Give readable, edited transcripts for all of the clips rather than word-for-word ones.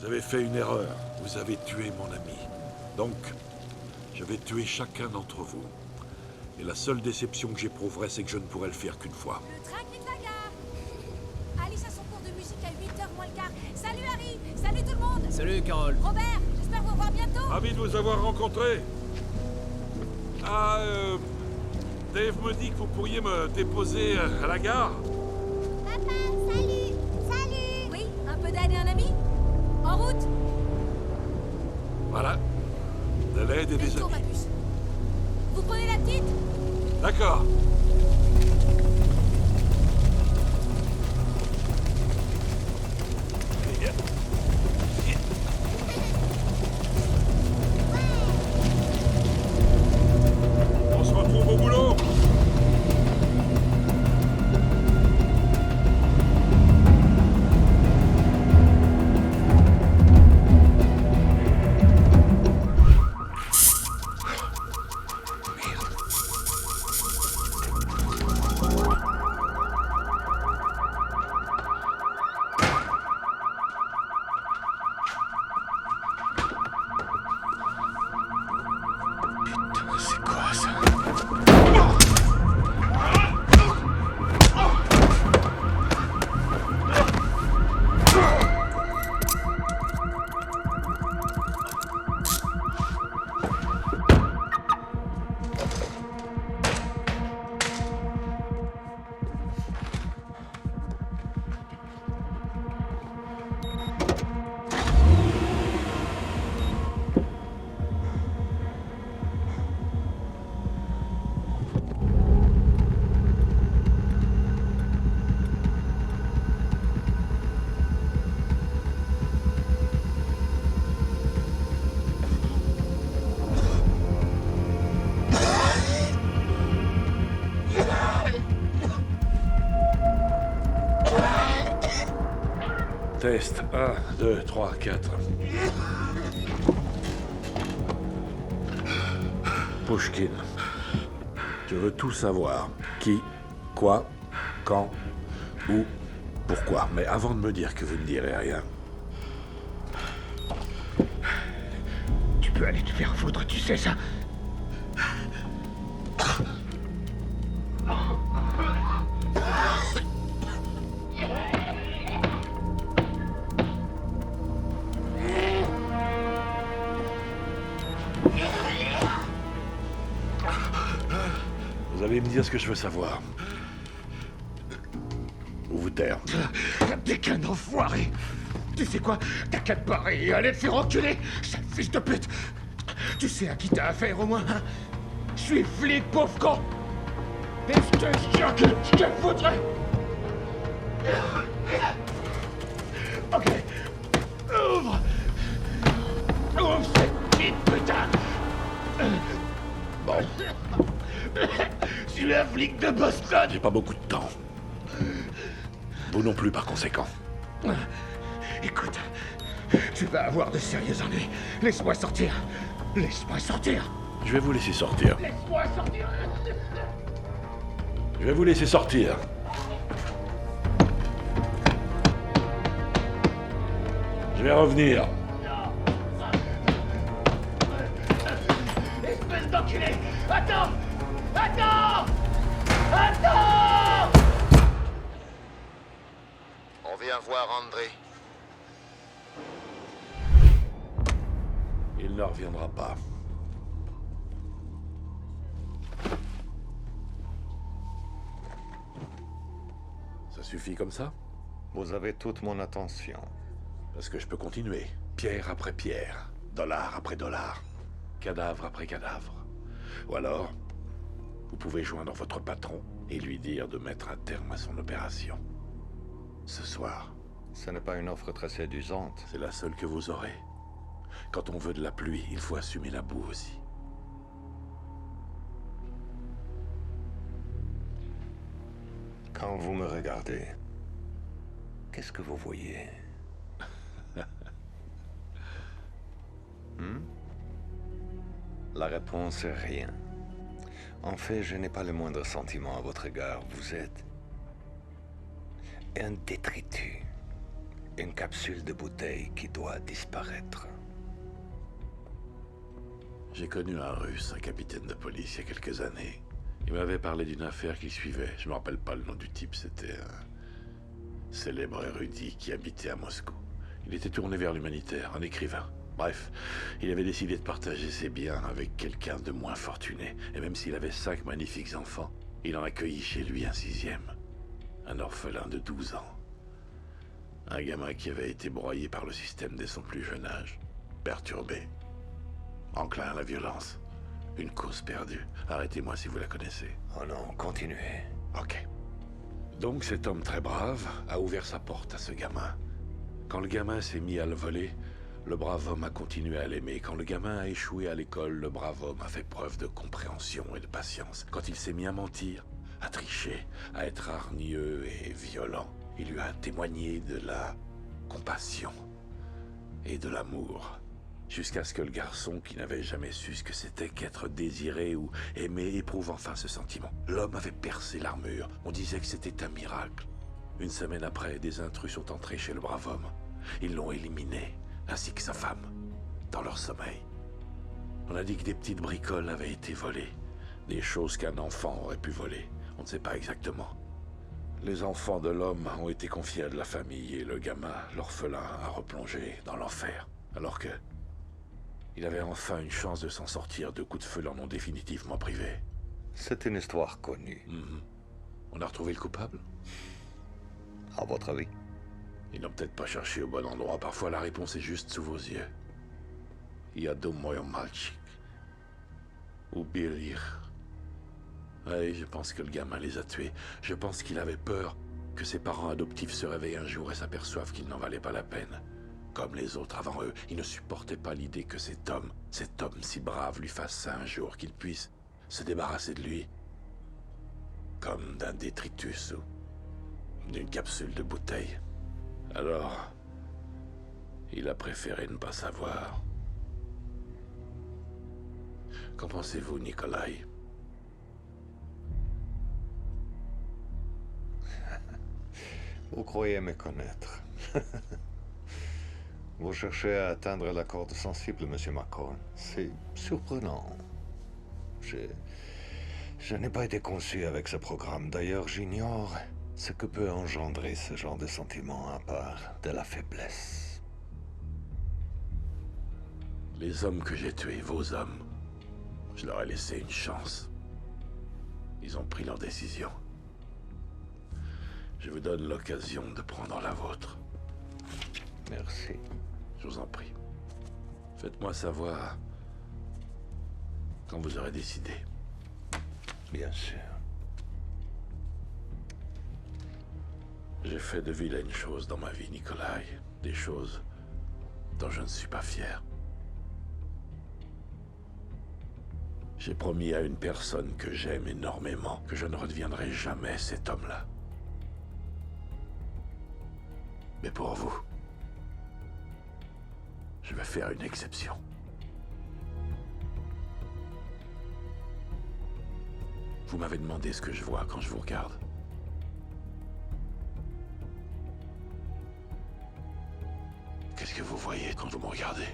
Vous avez fait une erreur. Vous avez tué mon ami. Donc, je vais tuer chacun d'entre vous. Et la seule déception que j'éprouverai, c'est que je ne pourrai le faire qu'une fois. Le train quitte la gare. Alice a son cours de musique à 8h moins le quart. Salut Harry. Salut tout le monde. Salut, Carole. Robert, j'espère vous revoir bientôt. Ravi de vous avoir rencontré. Dave me dit que vous pourriez me déposer à la gare. Papa, salut. Salut. Oui, un peu d'aide et un ami. En route. Voilà. De l'aide et des Tour, ma amis. puce. Vous prenez la petite? D'accord. On se retrouve au boulot. C'est quoi ça? Test 1, 2, 3, 4. Pushkin. Je veux tout savoir. Qui, quoi, quand, où, pourquoi. Mais avant de me dire que vous ne direz rien. Tu peux aller te faire foutre, tu sais ça? Vous allez me dire ce que je veux savoir. Ou vous taire. T'es qu'un enfoiré! Tu sais quoi? T'as qu'à te barrer et aller te faire enculer, sale fils de pute! Tu sais à qui t'as affaire au moins, hein? Je suis flic, pauvre con! Et je te jure que je te foutrai! Ok. Ouvre! Ouvre cette petite putain! Bon, Je suis un flic de Boston! j'ai pas beaucoup de temps. Vous non plus, par conséquent. Écoute, tu vas avoir de sérieux ennuis. Laisse-moi sortir. Laisse-moi sortir. Je vais vous laisser sortir. Laisse-moi sortir. Je vais vous laisser sortir. Je vais revenir. Espèce d'enculé! Attends! Attends! Attends! On vient voir André. Il ne reviendra pas. Ça suffit comme ça? Vous avez toute mon attention. Parce que je peux continuer. Pierre après pierre. Dollar après dollar. Cadavre après cadavre. Ou alors, vous pouvez joindre votre patron et lui dire de mettre un terme à son opération. Ce soir, Ce n'est pas une offre très séduisante. c'est la seule que vous aurez. Quand on veut de la pluie, il faut assumer la boue aussi. Quand vous me regardez, qu'est-ce que vous voyez? Hmm? La réponse est rien. En fait, je n'ai pas le moindre sentiment à votre égard. Vous êtes un détritus. Une capsule de bouteille qui doit disparaître. J'ai connu un Russe, un capitaine de police, il y a quelques années. Il m'avait parlé d'une affaire qu'il suivait. Je me rappelle pas le nom du type, c'était un célèbre érudit qui habitait à Moscou. Il était tourné vers l'humanitaire, un écrivain. Bref, il avait décidé de partager ses biens avec quelqu'un de moins fortuné. Et même s'il avait 5 magnifiques enfants, il en accueillit chez lui un 6e. Un orphelin de 12 ans. Un gamin qui avait été broyé par le système dès son plus jeune âge. Perturbé. Enclin à la violence. Une cause perdue. Arrêtez-moi si vous la connaissez. Oh non, continuez. Ok. Donc cet homme très brave a ouvert sa porte à ce gamin. Quand le gamin s'est mis à le voler, le brave homme a continué à l'aimer. Quand le gamin a échoué à l'école, le brave homme a fait preuve de compréhension et de patience. Quand il s'est mis à mentir, à tricher, à être hargneux et violent, il lui a témoigné de la compassion et de l'amour. Jusqu'à ce que le garçon, qui n'avait jamais su ce que c'était qu'être désiré ou aimé, éprouve enfin ce sentiment. L'homme avait percé l'armure. On disait que c'était un miracle. Une semaine après, des intrus sont entrés chez le brave homme. Ils l'ont éliminé, ainsi que sa femme, dans leur sommeil. On a dit que des petites bricoles avaient été volées. Des choses qu'un enfant aurait pu voler. On ne sait pas exactement. Les enfants de l'homme ont été confiés à de la famille et le gamin, l'orphelin, a replongé dans l'enfer. Alors que... il avait enfin une chance de s'en sortir. 2 coups de feu l'en ont définitivement privé. C'est une histoire connue. On a retrouvé le coupable? À votre avis? Ils n'ont peut-être pas cherché au bon endroit. Parfois, la réponse est juste sous vos yeux. Я думаю, мальчик. Убил их. Oui, je pense que le gamin les a tués. Je pense qu'il avait peur que ses parents adoptifs se réveillent un jour et s'aperçoivent qu'il n'en valait pas la peine. Comme les autres avant eux, il ne supportait pas l'idée que cet homme si brave, lui fasse ça un jour, qu'il puisse se débarrasser de lui. Comme d'un détritus ou d'une capsule de bouteille. Alors, il a préféré ne pas savoir. Qu'en pensez-vous, Nikolai? Vous croyez me connaître. Vous cherchez à atteindre la corde sensible, Monsieur McCall. C'est surprenant. Je n'ai pas été conçu avec ce programme. D'ailleurs, j'ignore ce que peut engendrer ce genre de sentiment à part de la faiblesse. Les hommes que j'ai tués, vos hommes, je leur ai laissé une chance. Ils ont pris leur décision. Je vous donne l'occasion de prendre la vôtre. Merci. Je vous en prie. Faites-moi savoir quand vous aurez décidé. Bien sûr. J'ai fait de vilaines choses dans ma vie, Nikolai. Des choses dont je ne suis pas fier. J'ai promis à une personne que j'aime énormément que je ne redeviendrai jamais cet homme-là. Mais pour vous, je vais faire une exception. Vous m'avez demandé ce que je vois quand je vous regarde. Qu'est-ce que vous voyez quand vous me regardez?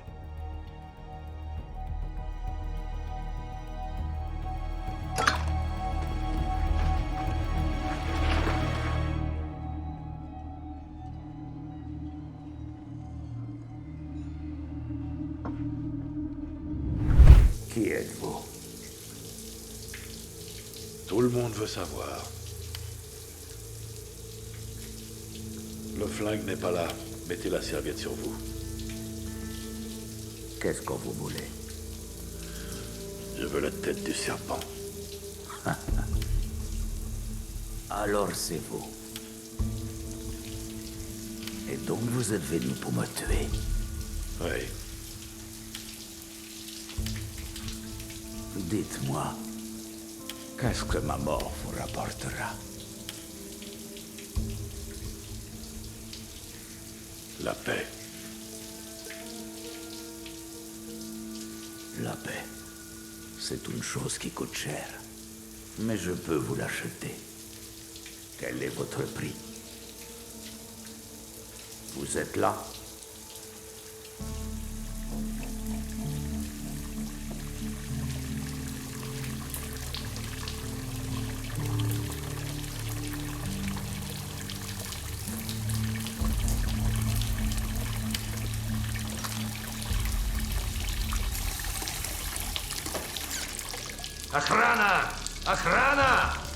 Qui êtes-vous? Tout le monde veut savoir. Le flingue n'est pas là. Mettez la serviette sur vous. Qu'est-ce qu'on vous voulez? Je veux la tête du serpent. Alors c'est vous. Et donc vous êtes venu pour me tuer? Oui. Dites-moi, qu'est-ce que ma mort vous rapportera? La paix. La paix, c'est une chose qui coûte cher. Mais je peux vous l'acheter. Quel est votre prix? Vous êtes là? Охрана! Охрана!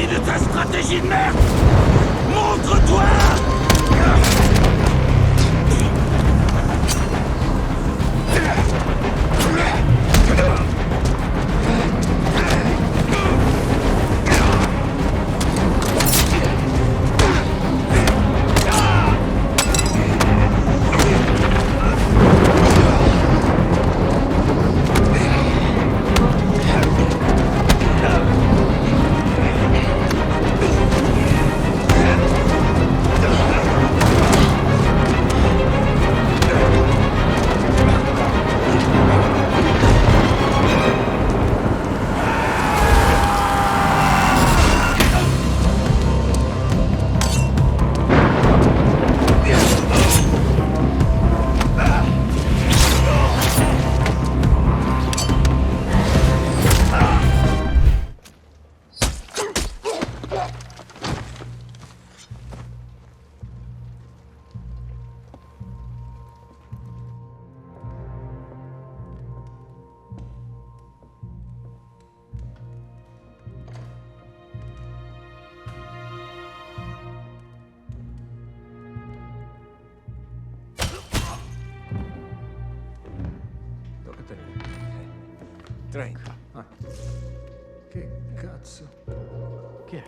partie de ta stratégie de merde! Montre-toi! Drake. Ah. Che cazzo? Chi è?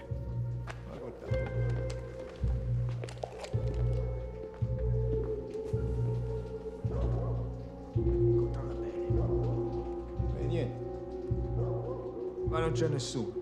Controlla bene. E niente. Ma non c'è nessuno.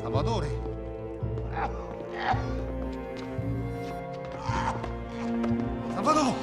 Salvatore! Salvatore!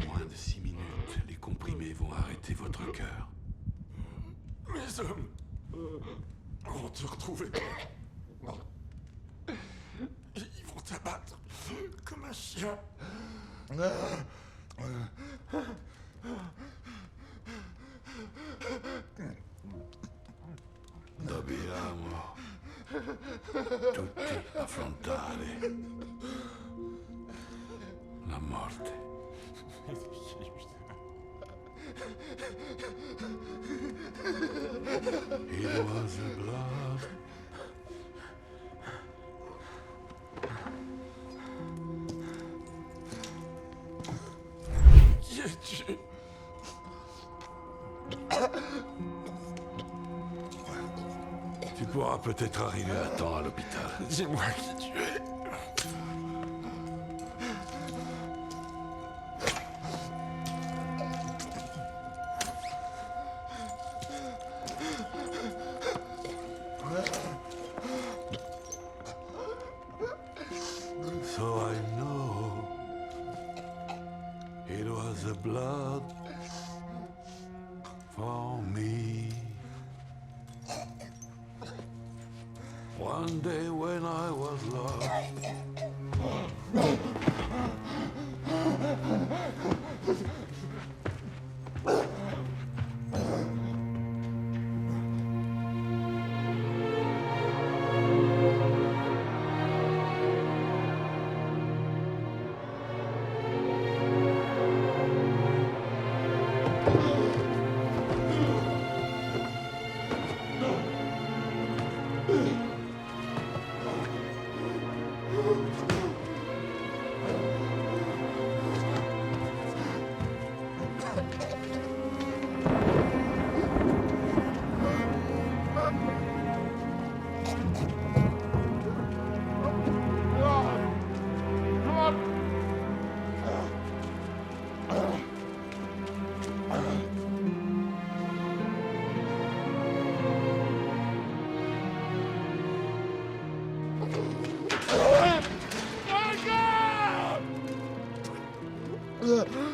Moins de 6 minutes, les comprimés vont arrêter votre cœur. Mes hommes vont te retrouver. Ils vont t'abattre comme un chien. Dobbiamo tutti affrontare la morte. It was the blood. Qui es-tu? Tu pourras peut-être arriver à temps à l'hôpital. Dis-moi qui tu es. So I know it was the blood for me. One day when I was lost, Qui es-tu?